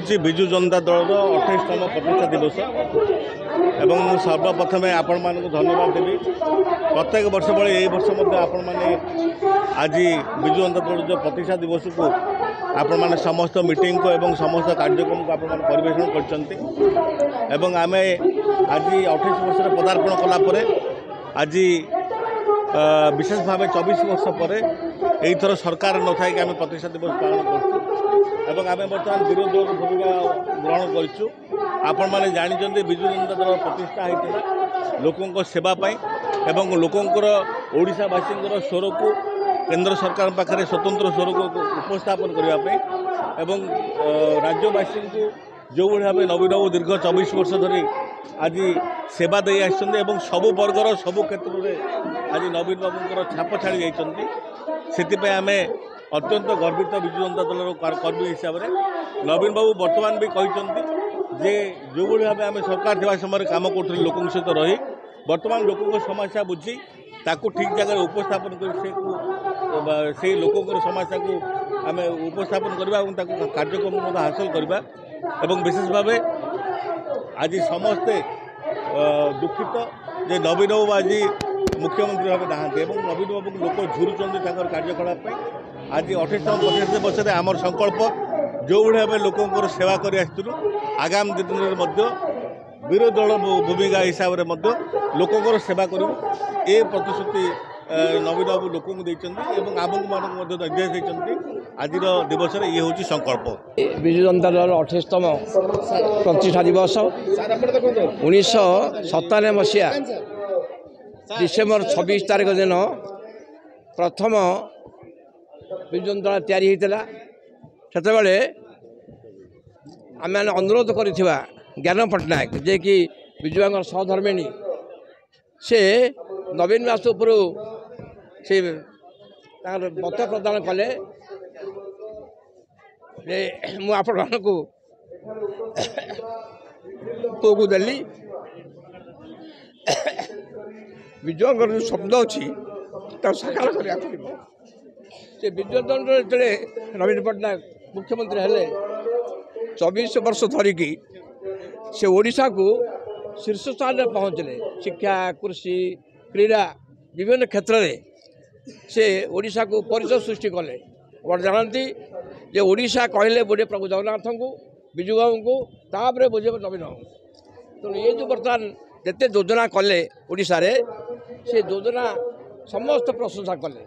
हूँ विजु जनता दल 28तम प्रतिष्ठा दिवस एवं सर्वप्रथम आपण मानक धन्यवाद देवी। प्रत्येक वर्ष भाई यही वर्ष आपण मैंने आज विजु जनता दल जो प्रतिष्ठा दिवस को आपण मैंने समस्त मीटिंग को एवं समस्त कार्यक्रम को आपण परिवेषण कर आम आज 28 वर्ष पदार्पण कलापर आज विशेष भाव 24 वर्ष पर यही सरकार न थी आम प्रतिष्ठा दिवस पालन कर आम बर्तमान विरोधी दल भूमिका ग्रहण करूँ। आपण मैंने जानते विजु जनता दल प्रतिष्ठा होता लोकों सेवाई एवं लोकंर ओडिशावासी स्वर को केंद्र सरकार पाखे स्वतंत्र स्वर को उपस्थापन करने एवं राज्यवासी को जो भाव नवीन बाबू दीर्घ 24 वर्ष धरी आज सेवा दे सबु वर्गर सबु क्षेत्र में आज नवीन बाबू छाप छाड़ी जाती आम अत्यंत गर्वित विजु जनता दल कर्मी हिसाब से नवीन बाबू बर्तमान भी कहते जे जो भाव आम सरकार थी समय कम कर लोकों सहित रही बर्तमान लोकों समस्या बुझी ताकू ठीक जगह उपस्थापन कर से लोकों समस्या को आम उपस्थापन करवा कार्यक्रम हासिल करवा एवं विशेष भाव आज समस्ते दुखित जे नवीन बाबू आज मुख्यमंत्री भाव नहांती नवीन बाबू लोक झुरुंच कार्यकलाप आज 28तम प्रतिष्ठा दिवस आमर संकल्प जो भाव लोकों सेवा कर आगामी दिन में विरोधी दल भूमिका हिसाब से लोकों सेवा कर प्रतिश्रुति नवीन बाबू लोक आमक मानक निर्देश देते आज दिवस ये हूँ संकल्प। विजु जनता दल 28तम प्रतिष्ठा दिवस 1997 मसीहा डिसेम्बर 26 तारीख दिन प्रथम विजु जनता दल तैयारी होता से आम अनुरोध कर ज्ञान पट्टनायक जे कि विजुआंग सहधर्मिणी से नवीन बास उपर से मत प्रदान कले मु आपण को पुओ को देली विजुआंग जो शब्द अच्छी साकार करा से विजु जो नवीन पट्टनायक मुख्यमंत्री हेले 24 वर्ष धरिकी से ओडिशा को शीर्ष स्थान में पहुँचले शिक्षा कृषि क्रीड़ा विभिन्न क्षेत्र में से ओडिशा को परिचय सृष्टि कले और जानती जे ओडिशा कहले बुझे प्रभु जगन्नाथ को विजु बाबू को तापर बुझे नवीन बाबू तो ये जो बर्तमान जिते योजना कले ओडिशा रे से योजना समस्त प्रशंसा कले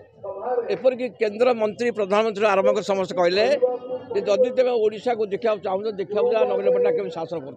एपरिक केंद्र मंत्री प्रधानमंत्री आरंभ कर समस्त कहले जदि तेज ओडिशा को देखा चाहूँ देखा नवीन पट्टनायक शासन कर।